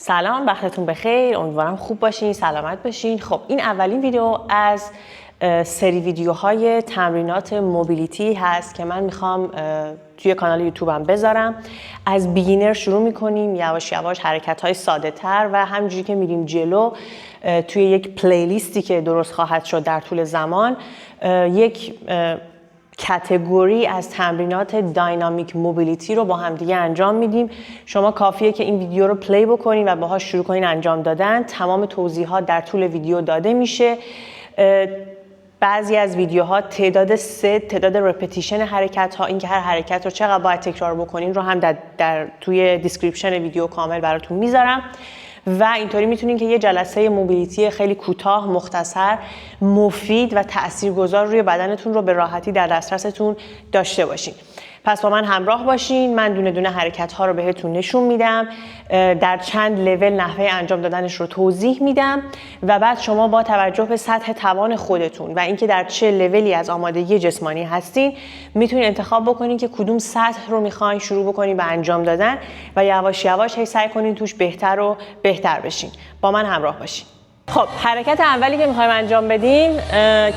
سلام، وقتتون بخیر. امیدوارم خوب باشین، سلامت باشین. خب این اولین ویدیو از سری ویدیوهای تمرینات موبیلیتی هست که من میخوام توی کانال یوتیوبم بذارم. از بیگینر شروع میکنیم، یواش یواش حرکت‌های ساده تر و همینجوری که میریم جلو توی یک پلیلیستی که درست خواهد شد در طول زمان یک کاتگوری از تمرینات داینامیک موبیلیتی رو با همدیگه انجام میدیم. شما کافیه که این ویدیو رو پلی بکنین و باهاش شروع کنین انجام دادن. تمام توضیحات در طول ویدیو داده میشه. بعضی از ویدیوها تعداد رپتیشن حرکت ها، اینکه هر حرکت رو چقدر باید تکرار بکنین رو هم در توی دیسکریپشن ویدیو کامل براتون میذارم و اینطوری میتونین که یه جلسه موبیلیتی خیلی کوتاه، مختصر، مفید و تاثیرگذار روی بدنتون رو به راحتی در دسترستون داشته باشین. پس با من همراه باشین. من دونه دونه حرکت ها رو بهتون نشون میدم، در چند لول نحوه انجام دادنش رو توضیح میدم و بعد شما با توجه به سطح توان خودتون و اینکه در چه لولی از آمادگی جسمانی هستین میتونین انتخاب بکنین که کدوم سطح رو میخواین شروع بکنین به انجام دادن و یواش یواش هی سعی کنین توش بهتر و بهتر بشین. با من همراه باشین. خب حرکت اولی که میخوایم انجام بدیم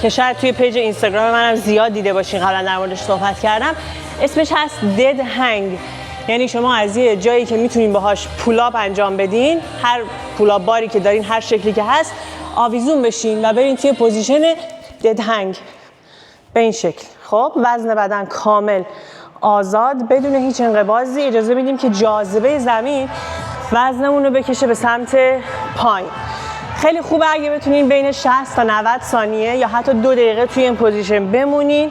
که شاید توی پیج اینستاگرام منم زیاد دیده باشین، قبلا در موردش صحبت کردم، اسمش هست دد هنگ. یعنی شما از یه جایی که میتونین باهاش پولاب انجام بدین، هر پولاب باری که دارین، هر شکلی که هست، آویزون بشین و برین توی پوزیشن دد هنگ به این شکل. خب وزن بدن کامل آزاد بدون هیچ انقباضی. اجازه میدیم که جاذبه زمین وزنمون رو بکشه به سمت پایین. خیلی خوبه اگه بتونین بین 60 تا 90 ثانیه یا حتی 2 دقیقه توی این پوزیشن بمونین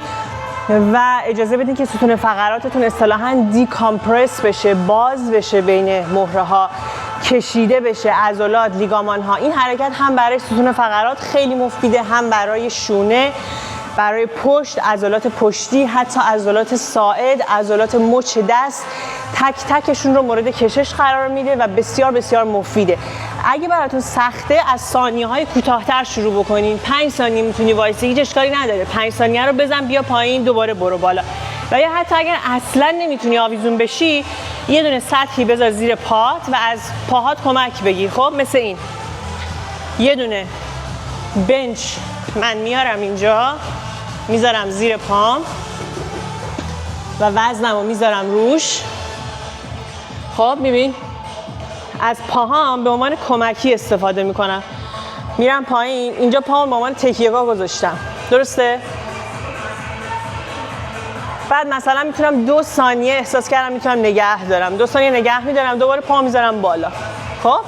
و اجازه بدین که ستون فقراتتون اصطلاحاً دیکامپرس بشه، باز بشه، بین مهره ها کشیده بشه، عضلات، لیگامان ها. این حرکت هم برای ستون فقرات خیلی مفیده، هم برای شونه، برای پشت، عضلات پشتی، حتی عضلات ساعد، عضلات مچ دست، تک تکشون رو مورد کشش قرار میده و بسیار بسیار مفیده. اگه براتون سخته از ثانیه‌های کوتاه‌تر شروع بکنین. 5 ثانیه میتونی وایسی، هیچ اشکالی نداره. 5 ثانیه رو بزن بیا پایین، دوباره برو بالا. و یا حتی اگر اصلا نمیتونی آویزون بشی، یه دونه سطحی بذار زیر پات و از پاهات کمک بگیر. خب مثل این. یه دونه بنچ من میارم اینجا، میذارم زیر پام و وزنم رو میذارم روش. خب میبین از پاهام به عنوان کمکی استفاده میکنم. میرم پایین، اینجا پاهم به عنوان تکیه‌گاه گذاشتم. درسته؟ بعد مثلا میتونم 2 ثانیه احساس کردم میتونم نگه دارم. 2 ثانیه نگه میدارم، دوباره پا میذارم بالا. خب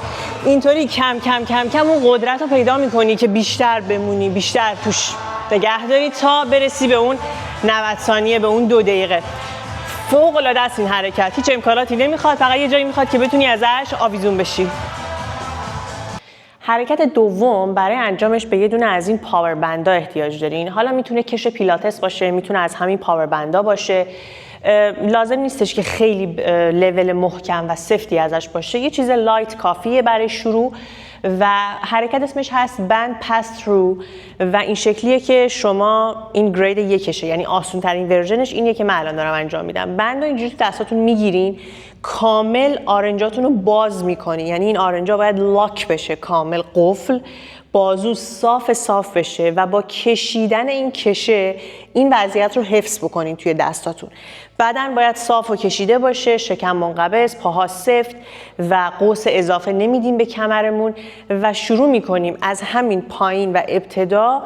اینطوری کم کم کم کم اون قدرت رو پیدا میکنی که بیشتر بمونی، بیشتر توش نگه داری تا برسی به اون 90 ثانیه، به اون 2 دقیقه. فوق العاده است این حرکت. هیچ امکاناتی نمیخواد، فقط یه جایی میخواد که بتونی ازش آویزون بشی. حرکت دوم، برای انجامش به یه دونه از این پاور بندا احتیاج دارین. حالا میتونه کش پیلاتس باشه، میتونه از همین پاور بندا باشه. لازم نیستش که خیلی لول محکم و سفتی ازش باشه. یه چیز لایت کافیه برای شروع و حرکت اسمش هست بند پاس ترو و این شکلیه که شما این گرید 1شه، یعنی آسون ترین ورژنش اینیه که من الان دارم انجام میدم. بند رو اینجوری تو دستاتون میگیرین، کامل آرنجاتون رو باز میکنین، یعنی این آرنجا باید لاک بشه، کامل قفل، بازو صاف بشه و با کشیدن این کشه این وضعیت رو حفظ بکنین توی دستاتون. بدن باید صاف و کشیده باشه، شکم منقبض، پاها سفت و قوس اضافه نمیدیم به کمرمون و شروع میکنیم از همین پایین و ابتدا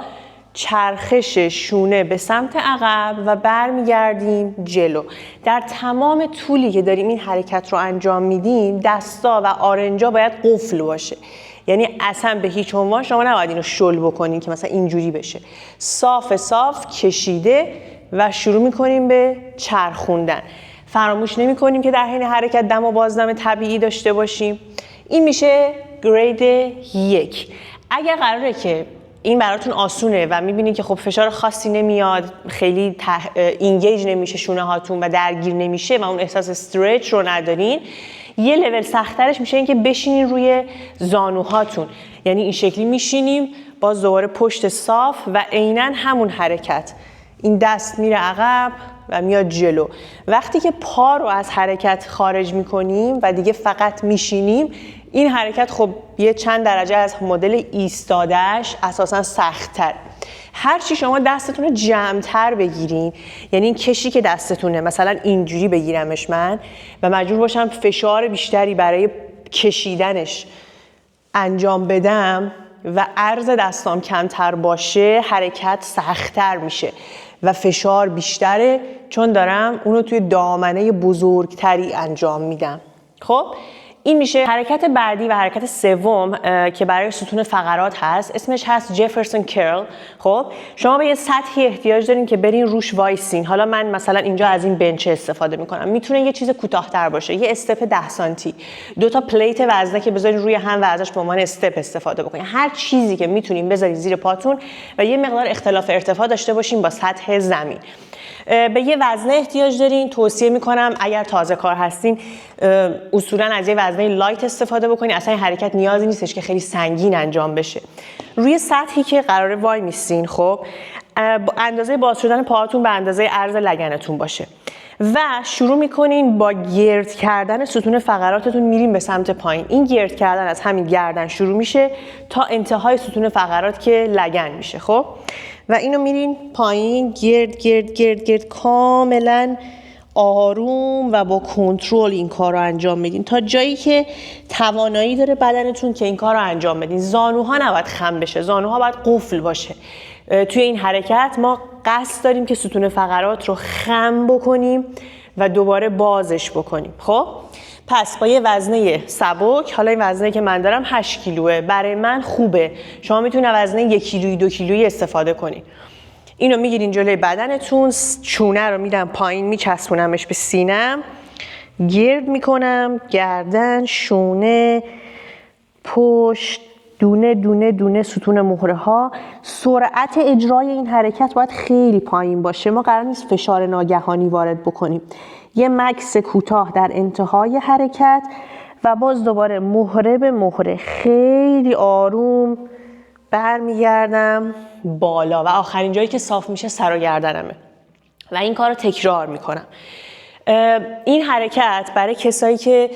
چرخش شونه به سمت عقب و برمیگردیم جلو. در تمام طولی که داریم این حرکت رو انجام میدیم دستا و آرنجا باید قفل باشه، یعنی اصلا به هیچ عنوان شما نباید اینو شل بکنین که مثلا اینجوری بشه. صاف کشیده و شروع میکنیم به چرخوندن. فراموش نمیکنیم که در حین حرکت دم و بازدم طبیعی داشته باشیم. این میشه گرید 1. اگر قراره که این براتون آسونه و میبینید که خب فشار خاصی نمیاد، خیلی اینگیج نمیشه شونه هاتون و درگیر نمیشه و اون احساس استرچ رو ندارین، یه لول سخت‌ترش میشه این که بشینین روی زانوهاتون. یعنی این شکلی میشینیم، باز دوباره پشت صاف و عیناً همون حرکت. این دست میره عقب، و میاد جلو. وقتی که پا رو از حرکت خارج میکنیم و دیگه فقط میشینیم، این حرکت خب یه چند درجه از مدل ایستادهش اساساً سخت‌تر. هرچی شما دستتون رو جمع‌تر بگیرین، یعنی این کشی که دستتونه، مثلا اینجوری بگیرمش من و مجبور باشم فشار بیشتری برای کشیدنش انجام بدم و عرض دستام کمتر باشه، حرکت سخت‌تر میشه و فشار بیشتره، چون دارم اونو توی دامنه بزرگتری انجام میدم. خب این میشه حرکت بعدی و حرکت سوم که برای ستون فقرات هست. اسمش هست جفرسون کرل. خب شما به یه سطحی احتیاج دارین که برین روش وایسین. حالا من مثلا اینجا از این بنچ استفاده میکنم. میتونه یه چیز کوتاه‌تر باشه، یه استپ 10 سانتی، 2 تا پلیت وزنه که بذارین روی هم و ازش به عنوان استپ استفاده بکنین. هر چیزی که میتونین بذارین زیر پاتون و یه مقدار اختلاف ارتفاع داشته باشین با سطح زمین. به یه وزنه احتیاج دارین. توصیه میکنم اگر تازه کار هستین اصولا از یه وزنه لایت استفاده بکنین. اصلا این حرکت نیازی نیستش که خیلی سنگین انجام بشه. روی سطحی که قراره وای میستین، خب اندازه باز شدن پاهاتون به اندازه عرض لگنتون باشه و شروع میکنین با گرد کردن ستون فقراتتون میرین به سمت پایین. این گرد کردن از همین گردن شروع میشه تا انتهای ستون فقرات که لگن میشه. خب و اینو میرین پایین، گرد گرد گرد گرد، کاملا آروم و با کنترل این کار رو انجام میدین تا جایی که توانایی داره بدنتون که این کار رو انجام بدین. زانوها نباید خم بشه، زانوها باید قفل باشه. توی این حرکت ما قصد داریم که ستون فقرات رو خم بکنیم و دوباره بازش بکنیم. خب پس با یه وزنه سبک، حالا این وزنه که من دارم 8 کیلوه، برای من خوبه. شما میتونید وزنه 1 کیلویی 2 کیلویی استفاده کنید. اینو میگیرین جلوی بدنتون، چونه رو میدم پایین، میچسبونمش به سینم، گرد میکنم، گردن، شونه، پشت، دونه دونه دونه ستون مهره ها. سرعت اجرای این حرکت باید خیلی پایین باشه. ما قرار نیست فشار ناگهانی وارد بکنیم. یه مکس کوتاه در انتهای حرکت و باز دوباره مهره به مهره خیلی آروم برمیگردم بالا و آخرین جایی که صاف میشه سر و گردنمه و این کار رو تکرار میکنم. این حرکت برای کسایی که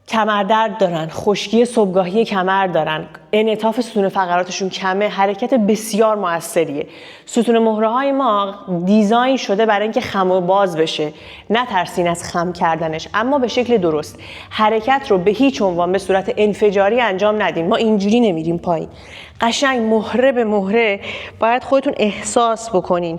کمردرد دارن، خشکی صبحگاهی کمر دارن، انعطاف ستون فقراتشون کمه، حرکت بسیار موثریه. ستون مهره های ما دیزاین شده برای اینکه خم و باز بشه. نترسین از خم کردنش، اما به شکل درست. حرکت رو به هیچ عنوان به صورت انفجاری انجام ندین. ما اینجوری نمیریم پایین. قشنگ مهره به مهره باید خودتون احساس بکنین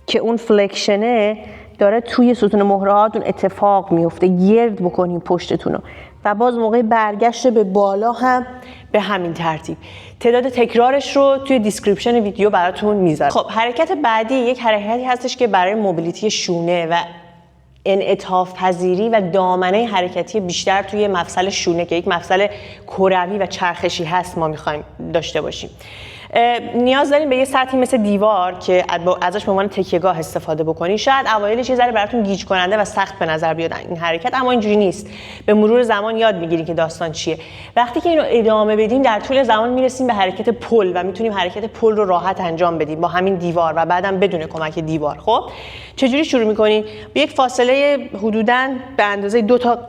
که اون فلکشنه داره توی ستون مهره هاتون اتفاق میفته. گرد بکنین پشتتون رو و باز موقع برگشت به بالا هم به همین ترتیب. تعداد تکرارش رو توی دیسکریپشن ویدیو براتون میذارم. خب حرکت بعدی یک حرکتی هستش که برای موبیلیتی شونه و انعطاف پذیری و دامنه حرکتی بیشتر توی مفصل شونه که یک مفصل کروی و چرخشی هست ما میخوایم داشته باشیم. نیاز داریم به یه سطحی مثل دیوار که ازش به عنوان تکیه‌گاه استفاده بکنید. شاید اوایلش یه ذره براتون گیج کننده و سخت به نظر بیاد این حرکت، اما اینجوری نیست. به مرور زمان یاد میگیرین که داستان چیه. وقتی که اینو ادامه بدیم در طول زمان میرسیم به حرکت پل و میتونیم حرکت پل رو راحت انجام بدیم با همین دیوار و بعدم بدون کمک دیوار. خب چجوری شروع می‌کنین؟ به یک فاصله حدوداً به اندازه 2 تا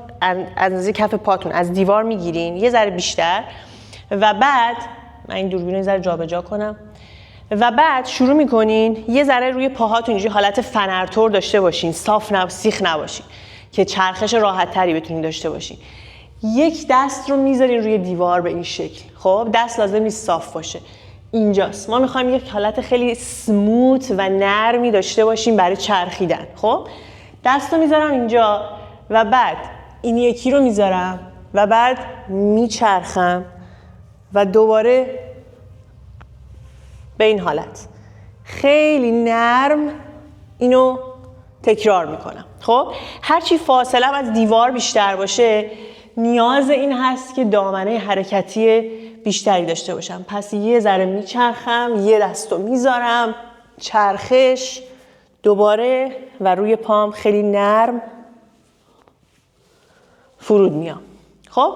اندازه کف پاتون از دیوار میگیرین، یه ذره بیشتر، و بعد من این دوربینو یه ذره جابجا کنم و بعد شروع میکنین یه ذره روی پاهاتون اینجوری حالت فنرطور داشته باشین، صاف سیخ نباشین که چرخش راحت تری بتونین داشته باشین. یک دست رو میذارین روی دیوار به این شکل. خب دست لازم نیست صاف باشه. اینجاست ما میخوایم یک حالت خیلی سموت و نرمی داشته باشیم برای چرخیدن. خب دست رو میذارم اینجا و بعد این یکی رو میذارم و بعد میچرخم و دوباره به این حالت خیلی نرم اینو تکرار میکنم. خب هرچی فاصله از دیوار بیشتر باشه نیاز این هست که دامنه حرکتی بیشتری داشته باشم. پس یه ذره میچرخم، یه دستو میذارم، چرخش، دوباره و روی پام خیلی نرم فرود میام. خب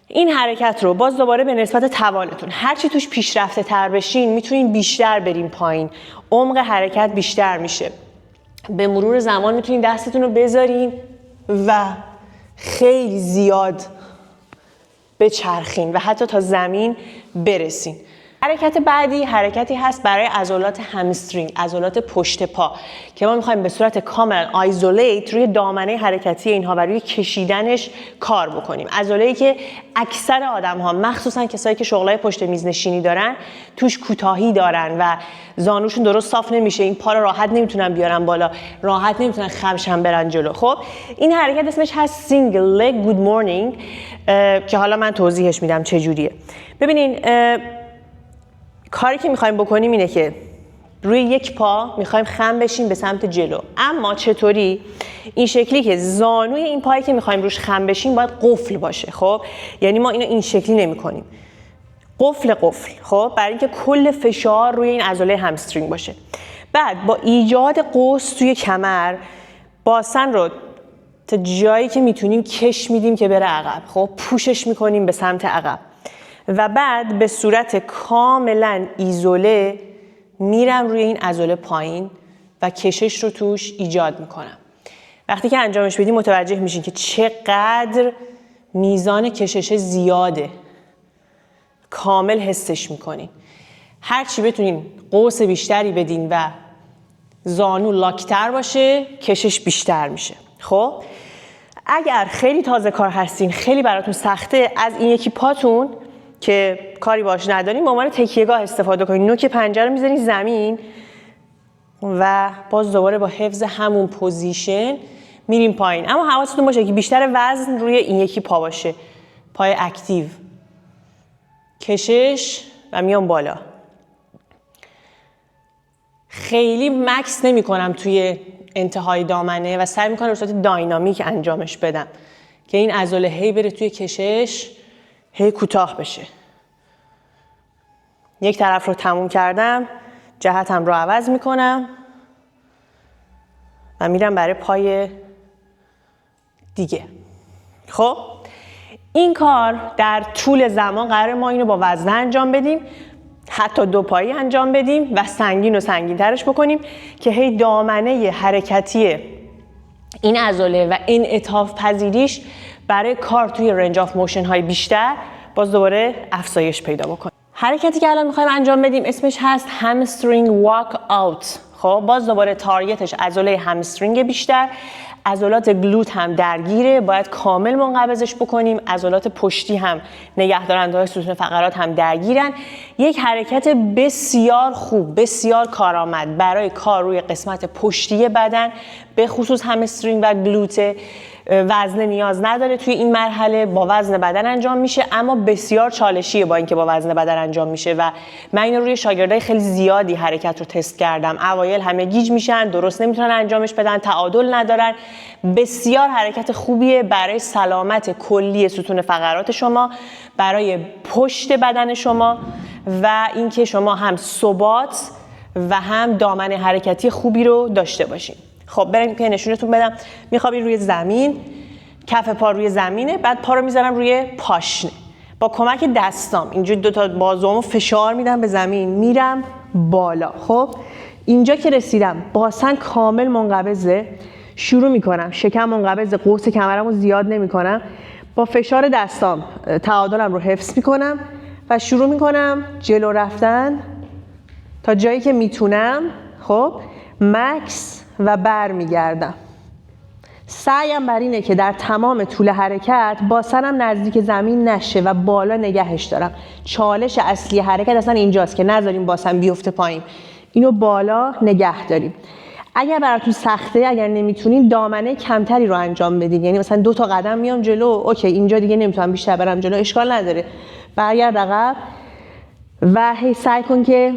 این حرکت رو باز دوباره به نسبت توانتون هرچی توش پیشرفته تر بشین میتونین بیشتر بریم پایین، عمق حرکت بیشتر میشه. به مرور زمان میتونین دستتون رو بذارین و خیلی زیاد بچرخین و حتی تا زمین برسین. حرکت بعدی حرکتی هست برای عضلات همسترینگ، عضلات پشت پا که ما میخوایم به صورت کاملا آیزولیت روی دامنه حرکتی اینها و روی کشیدنش کار بکنیم. عضله‌ای که اکثر آدم‌ها مخصوصا کسایی که شغلای پشت میز نشینی دارن توش کوتاهی دارن و زانوشون درست صاف نمیشه، این پا رو راحت نمیتونن بیارن بالا، راحت نمیتونن خمشم برن جلو. خب این حرکت اسمش هست سینگل لگ گود مورنینگ که حالا من توضیحش میدم چه جوریه. ببینین کاری که میخوایم بکنیم اینه که روی یک پا میخوایم خم بشیم به سمت جلو، اما چطوری؟ این شکلی که زانوی این پایی که میخوایم روش خم بشیم باید قفل باشه. خب یعنی ما اینو این شکلی نمیکنیم، قفل. خب برای اینکه کل فشار روی این عضله همسترینگ باشه. بعد با ایجاد قوس توی کمر باسن رو تا جایی که میتونیم کش میدیم که بره عقب. خب پوشش میکنیم به سمت عقب و بعد به صورت کاملا ایزوله میرم روی این عضله پایین و کشش رو توش ایجاد میکنم. وقتی که انجامش بدیم متوجه میشین که چقدر میزان کشش زیاده، کامل حسش میکنین. هرچی بتونین قوس بیشتری بدین و زانو لاکتر باشه کشش بیشتر میشه. خب اگر خیلی تازه کار هستین، خیلی براتون سخته، از این یکی پاتون که کاری باش نداریم به عنوان تکیه‌گاه استفاده کنید. نوک پنجه رو میذارین زمین و باز دوباره با حفظ همون پوزیشن میریم پایین. اما حواستون باشه که بیشتر وزن روی این یکی پا باشه، پای اکتیو. کشش و میام بالا. خیلی مکس نمی کنم توی انتهای دامنه و سعی میکنم به صورت داینامیک انجامش بدم که این عضله هی بره توی کشش، هی کوتاه بشه. یک طرف رو تموم کردم، جهتم رو عوض میکنم و میرم برای پای دیگه. خب این کار در طول زمان قرار ما اینو با وزنه انجام بدیم، حتی دو پایی انجام بدیم و سنگین و سنگین ترش بکنیم که هی دامنه حرکتی این عضله و انعطاف پذیریش برای کار توی رنج آف موشن های بیشتر باز دوباره افزایش پیدا بکنه. حرکتی که الان میخوایم انجام بدیم اسمش هست همسترینگ واک آوت. خب باز دوباره تارگتش عضله همسترینگ بیشتر، عضلات گلوت هم درگیره، باید کامل منقبضش بکنیم. عضلات پشتی هم نگهدارنده های ستون فقرات هم درگیرن. یک حرکت بسیار خوب، بسیار کارآمد برای کار روی قسمت پشتی بدن، به خصوص همسترینگ و گلوت. وزن نیاز نداره توی این مرحله، با وزن بدن انجام میشه، اما بسیار چالشیه با اینکه با وزن بدن انجام میشه و من اینو روی شاگردای خیلی زیادی حرکت رو تست کردم. اوایل همه گیج میشن، درست نمیتونن انجامش بدن، تعادل ندارن. بسیار حرکت خوبیه برای سلامت کلی ستون فقرات شما، برای پشت بدن شما و اینکه شما هم ثبات و هم دامن حرکتی خوبی رو داشته باشین. خب بریم که نشونتون بدم. میخوابین روی زمین، کف پا روی زمینه، بعد پا رو میذارم روی پاشنه. با کمک دستام اینجوری دو تا بازوامو فشار میدم به زمین، میرم بالا. خب اینجا که رسیدم باسن کامل منقبضه، شروع میکنم شکم منقبض، قوس کمرمو زیاد نمیکنم، با فشار دستام تعادلم رو حفظ میکنم و شروع میکنم جلو رفتن تا جایی که میتونم. خب مکس و بر میگردم. سعیم بر اینه که در تمام طول حرکت باسنم نزدیک زمین نشه و بالا نگهش دارم. چالش اصلی حرکت اصلا اینجاست که نذاریم باسن بیفته پایین، اینو بالا نگه داریم. اگر براتون سخته، اگر نمیتونین، دامنه کمتری رو انجام بدین. یعنی مثلا 2 تا قدم میام جلو، اوکی اینجا دیگه نمیتونم بیشتر برم جلو، اشکال نداره، برگرد عقب و هی سعی کن که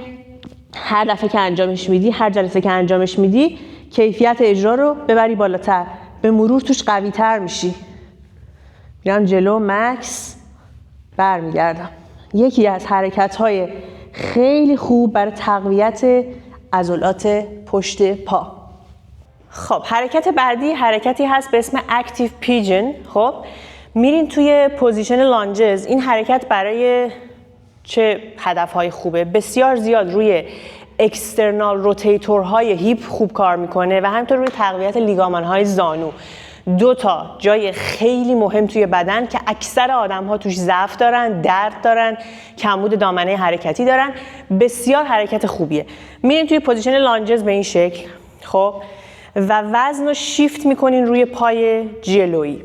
هر دفعه که انجامش میدی، هر جلسه که انجامش میدی، کیفیت اجرا رو ببری بالاتر، به مرور توش قوی تر میشی. میرم جلو، مکس، برمیگردم. یکی از حرکت های خیلی خوب برای تقویت عضلات پشت پا. خب حرکت بعدی حرکتی هست به اسم اکتیو پیجن. خب میرین توی پوزیشن لانجز. این حرکت برای چه هدفهای خوبه؟ بسیار زیاد روی اکسترنال روتیتورهای هیپ خوب کار میکنه و همینطور روی تقویت لیگامن‌های زانو. 2 تا جای خیلی مهم توی بدن که اکثر آدم‌ها توش ضعف دارن، درد دارن، کمبود دامنه حرکتی دارن. بسیار حرکت خوبیه. میرین توی پوزیشن لانجز به این شکل، خب، و وزن رو شیفت میکنین روی پای جلویی.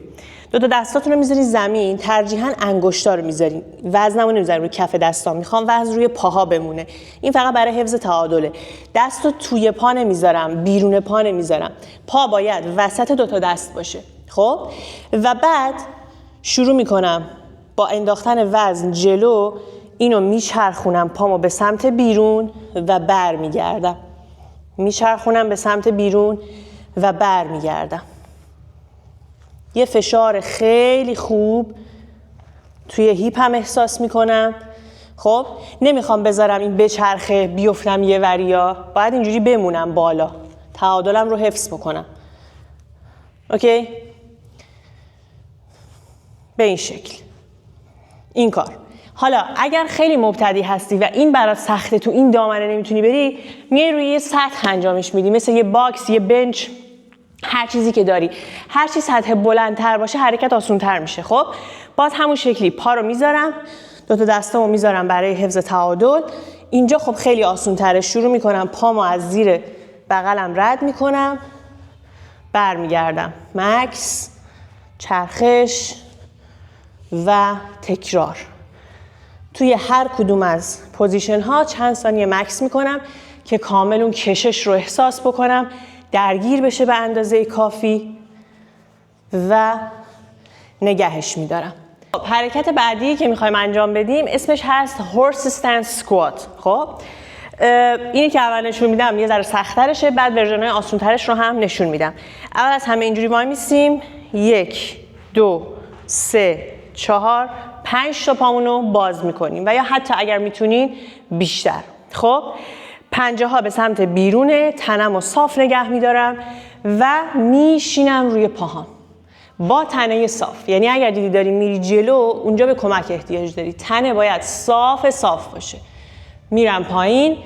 2 تا دستاتون رو میذارین زمین، ترجیحاً انگشتا رو میذارین. وزنمو نمیذارین روی کف دستا، میخوام وزن روی پاها بمونه. این فقط برای حفظ تعادله. دستو توی پا نمیذارم، بیرون پا نمیذارم. پا باید وسط 2 تا دست باشه. خب؟ و بعد شروع میکنم با انداختن وزن جلو، اینو میچرخونم پامو به سمت بیرون و برمیگردم. میچرخونم به سمت بیرون و برمیگردم. یه فشار خیلی خوب توی هیپ هم احساس میکنم. خب نمیخوام بذارم این بچرخه بیفتم یه وریا، باید اینجوری بمونم بالا، تعادلم رو حفظ بکنم. اوکی؟ به این شکل. این کار. حالا اگر خیلی مبتدی هستی و این برات سخته، تو این دامنه نمیتونی بری، میای روی یه سطح انجامش میدی، مثل یه باکس، یه بنچ، هر چیزی که داری. هر چی سطح بلندتر باشه حرکت آسان‌تر میشه. خب باز همون شکلی پا رو میذارم، 2 تا دستامو میذارم برای حفظ تعادل. اینجا خب خیلی آسان‌تره. شروع میکنم پامو از زیر بغلم رد میکنم، برمیگردم، مکس، چرخش و تکرار. توی هر کدوم از پوزیشن ها چند ثانیه مکس میکنم که کامل اون کشش رو احساس بکنم، درگیر بشه به اندازه کافی و نگهش میدارم. حرکت بعدی که میخوایم انجام بدیم اسمش هست هورس استند سکوات. خب اینی که اول نشون میدم یه ذره سخت‌ترشه، بعد ورژن‌های آسان‌ترش رو هم نشون میدم. اول از همه اینجوری وای میسیم، 1 2 3 4 5 تا پامونو باز میکنیم و یا حتی اگر میتونین بیشتر. خب پنجه ها به سمت بیرونه، تنم رو صاف نگه میدارم و میشینم روی پاهام با تنه صاف. یعنی اگر دیدی داری میری جلو، اونجا به کمک احتیاج داری، تنه باید صاف باشه. میرم پایین،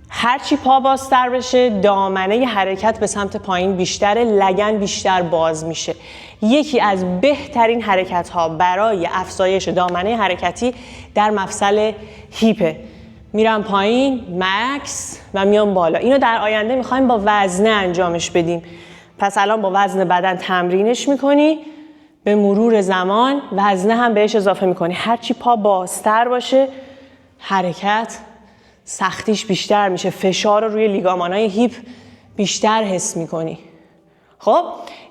هرچی پا بازتر بشه دامنه حرکت به سمت پایین بیشتره، لگن بیشتر باز میشه. یکی از بهترین حرکت ها برای افزایش دامنه حرکتی در مفصل هیپه. میرم پایین، مکس، و میام بالا. اینو در آینده میخوایم با وزنه انجامش بدیم. پس الان با وزن بدن تمرینش میکنی، به مرور زمان وزنه هم بهش اضافه میکنی. هرچی پا بازتر باشه حرکت سختیش بیشتر میشه، فشار رو روی لیگامانهای هیپ بیشتر حس میکنی. خب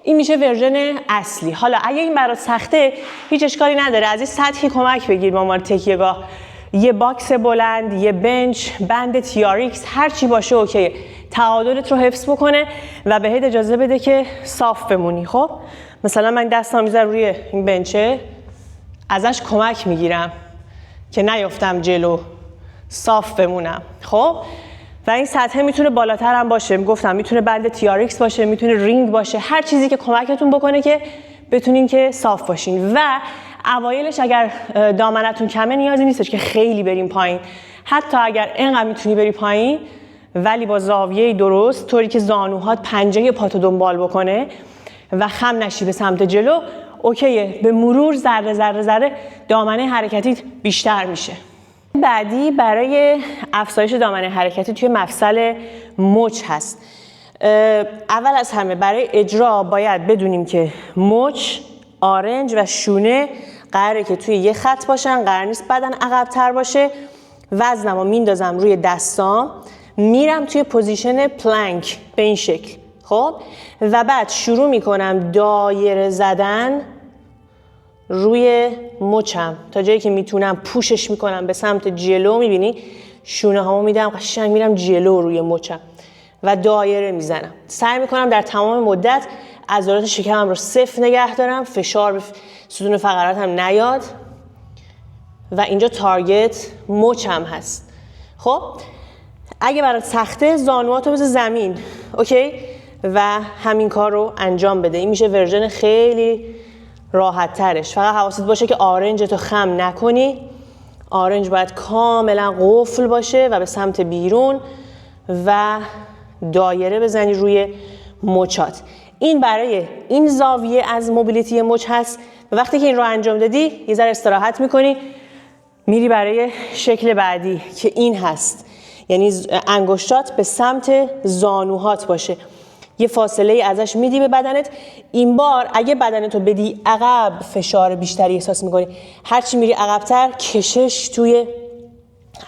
این میشه ورژن اصلی. حالا اگه این برات سخته هیچ اشکالی نداره، از این سطحی کمک بگیر به عنوان تکیه‌گاه. یه باکس بلند، یه بنچ، بند TRX، هر چی باشه اوکیه. تعادلت رو حفظ بکنه و بهت اجازه بده که صاف بمونی. خب مثلا من دستم میذارم روی این بنچه، ازش کمک میگیرم که نیفتم جلو، صاف بمونم. خب و این سطح میتونه بالاتر هم باشه، گفتم میتونه بند TRX باشه، میتونه رینگ باشه، هر چیزی که کمکتون بکنه که بتونین که صاف باشین. و اوایلش اگر دامنتون کمه نیازی نیستش که خیلی بریم پایین. حتی اگر اینقدر میتونی بری پایین ولی با زاویه درست، طوری که زانوهات پنجه پاتو دنبال بکنه و خم نشی به سمت جلو، اوکیه. به مرور ذره ذره ذره دامنه حرکتیت بیشتر میشه. بعدی برای افزایش دامنه حرکتی توی مفصل مچ هست. اول از همه برای اجرا باید بدونیم که مچ، آرنج و شونه قراره که توی یه خط باشن، قرار نیست بدن عقب‌تر باشه. وزنمو میندازم روی دستام، میرم توی پوزیشن پلانک به این شکل. خب و بعد شروع میکنم دایره زدن روی مچم تا جایی که میتونم پوشش میکنم به سمت جلو. میبینی شونه هامو میدم قشنگ، میرم جلو روی مچم و دایره میزنم. سعی میکنم در تمام مدت عضلات شکمم رو صفر نگه دارم، فشار به ستون فقراتم نیاد و اینجا تارگت مچم هست. خب اگه برات سخته زانواتو بذار زمین، اوکی، و همین کار رو انجام بده. این میشه ورژن خیلی راحت ترش. فقط حواست باشه که آرنجتو خم نکنی. آرنج باید کاملا قفل باشه و به سمت بیرون و دایره بزنی روی مچات. این برای این زاویه از موبیلیتی مچ هست و وقتی که این رو انجام دادی یه ذره استراحت میکنی، میری برای شکل بعدی که این هست، یعنی انگشتات به سمت زانوهات باشه، یه فاصله ای ازش میدی به بدنت. این بار اگه بدنتو بدی عقب فشار بیشتری احساس میکنی، هرچی میری عقبتر کشش توی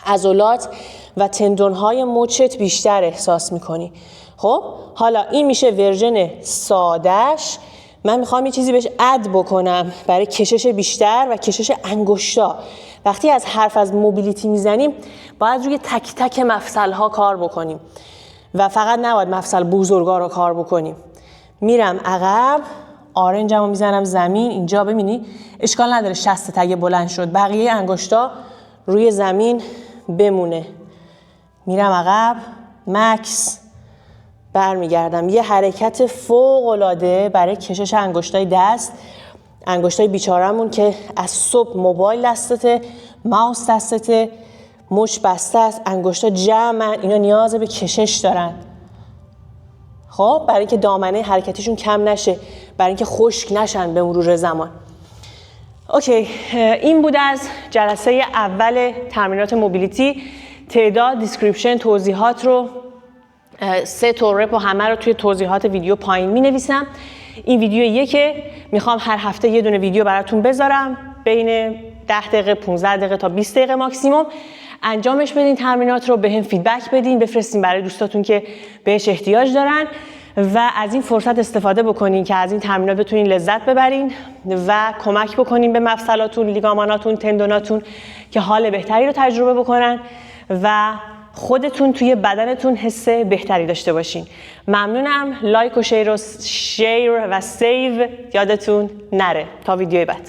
عضلات و تندونهای مچت بیشتر احساس میکنی. خب حالا این میشه ورژن سادهش. من میخوام یه چیزی بهش اد بکنم برای کشش بیشتر و کشش انگشتا. وقتی از حرف از موبیلیتی میزنیم باید روی تک تک مفصلها کار بکنیم و فقط نباید مفصل بزرگا رو کار بکنیم. میرم عقب، آرنجمو میزنم زمین. اینجا ببینی اشکال نداره شست اگه بلند شد، بقیه انگشتا روی زمین بمونه. میرم عقب، مکس، برمیگردم. یه حرکت فوق‌العاده برای کشش انگشتای دست، انگشتای بیچارمون که از صبح موبایل دستته، ماوس دستته، مچ بسته است، انگشتا جمعن، اینا نیاز به کشش دارن. خب برای اینکه دامنه حرکتیشون کم نشه، برای اینکه خشک نشن به مرور زمان. اوکی، این بود از جلسه اول تمرینات موبیلیتی. تعداد، دیسکریپشن، توضیحات رو 3 تا رپ و همه رو توی توضیحات ویدیو پایین می نویسم. این ویدیو که میخوام هر هفته یه دونه ویدیو براتون بذارم بین 10 دقیقه 15 دقیقه تا 20 دقیقه ماکسیموم. انجامش بدین تمرینات رو، بهم فیدبک بدین، بفرستین برای دوستاتون که بهش احتیاج دارن و از این فرصت استفاده بکنین که از این تمرینات بتونین لذت ببرین و کمک بکنین به مفصلاتون، لیگاماناتون، تندوناتون که حال بهتری رو تجربه بکنن و خودتون توی بدنتون حس بهتری داشته باشین. ممنونم. لایک و شیر و سیو یادتون نره. تا ویدیوی بعد.